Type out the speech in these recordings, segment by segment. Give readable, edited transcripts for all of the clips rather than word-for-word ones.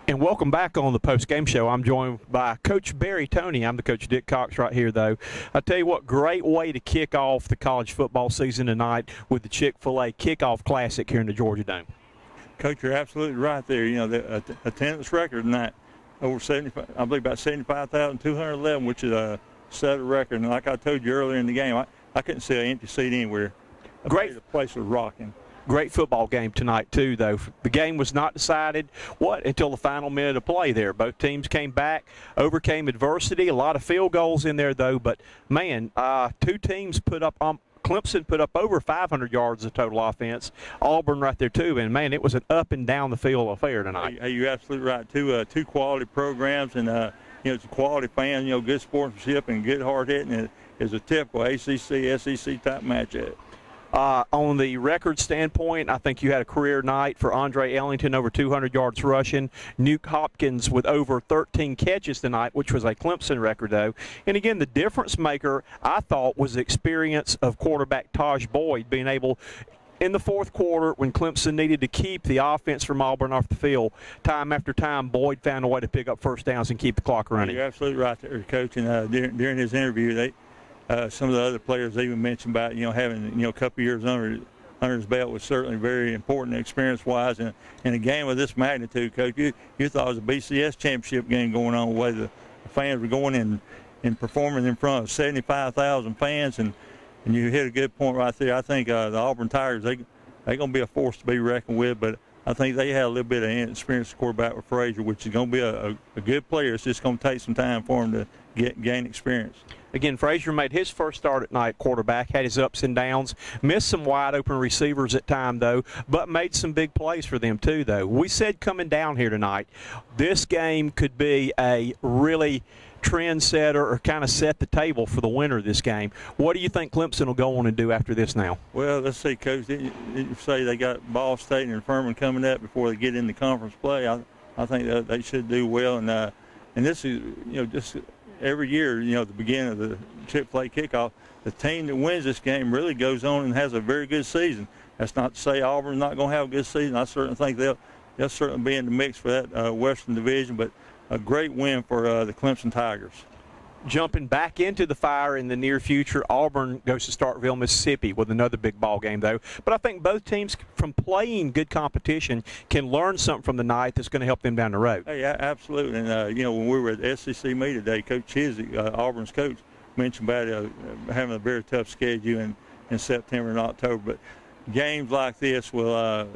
And welcome back on the post-game show. I'm joined by Coach Barry Toney. I'm the Coach Dick Cox right here, though. I tell you what, great way to kick off the college football season tonight with the Fil A Kickoff Classic here in the Georgia Dome. Coach, you're absolutely right there. You know, the attendance record tonight, over 75, I believe about 75,211, which is a set record. And like I told you earlier in the game, I couldn't see an empty seat anywhere. The place was rocking. Great football game tonight, too, though. The game was not decided, until the final minute of play there. Both teams came back, overcame adversity. A lot of field goals in there, though. But, man, two teams put up Clemson put up over 500 yards of total offense. Auburn right there, too. And, man, it was an up and down the field affair tonight. Hey, you're absolutely right. Two quality programs and, it's a quality fan, good sportsmanship and good hard hitting. It's a typical ACC, SEC type matchup. On the record standpoint, I think you had a career night for Andre Ellington, over 200 yards rushing. Nuke Hopkins with over 13 catches tonight, which was a Clemson record, though. And, again, the difference maker, I thought, was the experience of quarterback Taj Boyd being able – in the fourth quarter, when Clemson needed to keep the offense from Auburn off the field, time after time, Boyd found a way to pick up first downs and keep the clock running. You're absolutely right there, Coach. And during his interview, some of the other players even mentioned about, having, a couple years under his belt was certainly very important experience-wise. And in a game of this magnitude, Coach, you thought it was a BCS championship game going on, the way the fans were going in and performing in front of 75,000 fans. And you hit a good point right there. I think the Auburn Tigers, they're going to be a force to be reckoned with, but I think they had a little bit of inexperienced quarterback with Frazier, which is going to be a good player. It's just going to take some time for him to gain experience. Again, Frazier made his first start at night quarterback, had his ups and downs, missed some wide-open receivers at time, though, but made some big plays for them, too, though. We said coming down here tonight, this game could be a really trendsetter or kind of set the table for the winner of this game. What do you think Clemson will go on and do after this now? Well, let's see, Coach. Didn't you say they got Ball State and Furman coming up before they get into conference play? I think that they should do well. And this is, just every year, the beginning of the Fil A Kickoff, the team that wins this game really goes on and has a very good season. That's not to say Auburn's not going to have a good season. I certainly think they'll certainly be in the mix for that Western Division, but a great win for the Clemson Tigers. Jumping back into the fire in the near future, Auburn goes to Starkville, Mississippi with another big ball game, though. But I think both teams, from playing good competition, can learn something from the night that's going to help them down the road. Hey, absolutely. And, when we were at the SEC meet today, Coach Chizzy, Auburn's coach, mentioned about having a very tough schedule in September and October. But games like this will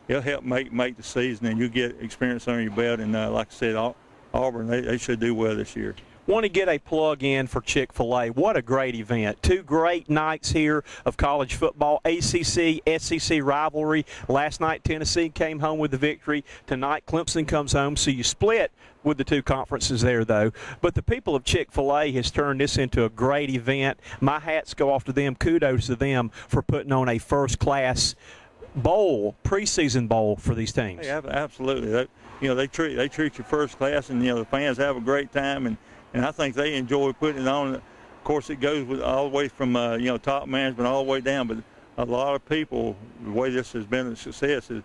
it'll help make the season, and you'll get experience under your belt. And like I said, Auburn, they should do well this year. Want to get a plug in for Chick-fil-A. What a great event. Two great nights here of college football, ACC, SEC rivalry. Last night, Tennessee came home with the victory. Tonight, Clemson comes home. So you split with the two conferences there, though. But the people of Chick-fil-A has turned this into a great event. My hats go off to them. Kudos to them for putting on a first-class bowl, preseason bowl for these teams. Hey, absolutely. They treat you first class, and the fans have a great time, and I think they enjoy putting it on. Of course, it goes with all the way from top management all the way down. But a lot of people, the way this has been a success is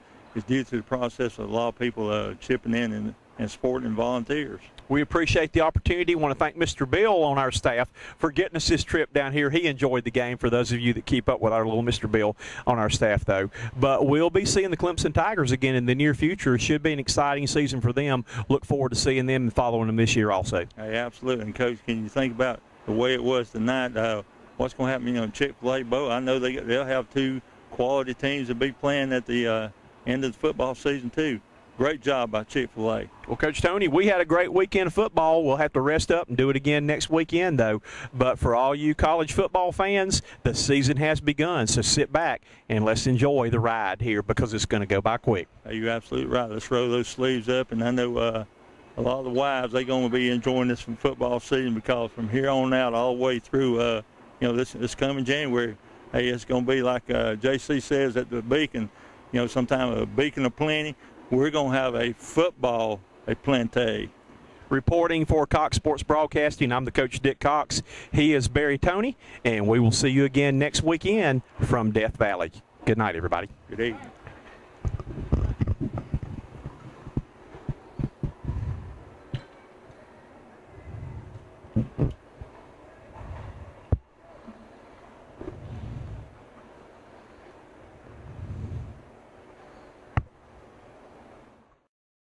due to the process of a lot of people chipping in and supporting volunteers. We appreciate the opportunity. Want to thank Mr. Bill on our staff for getting us this trip down here. He enjoyed the game, for those of you that keep up with our little Mr. Bill on our staff, though. But we'll be seeing the Clemson Tigers again in the near future. It should be an exciting season for them. Look forward to seeing them and following them this year also. Hey, absolutely. And, Coach, can you think about the way it was tonight? What's going to happen, Chick-fil-A Bowl? I know they'll have two quality teams to be playing at the end of the football season, too. Great job by Chick-fil-A. Well, Coach Toney, we had a great weekend of football. We'll have to rest up and do it again next weekend, though. But for all you college football fans, the season has begun. So sit back and let's enjoy the ride here, because it's going to go by quick. Hey, you're absolutely right. Let's roll those sleeves up. And I know a lot of the wives, they're going to be enjoying this football season, because from here on out all the way through, this coming January, hey, it's going to be like JC says at the Beacon, sometime a beacon of plenty. We're going to have a football aplenty. Reporting for Cox Sports Broadcasting, I'm the Coach Dick Cox. He is Barry Toney, and we will see you again next weekend from Death Valley. Good night, everybody. Good evening.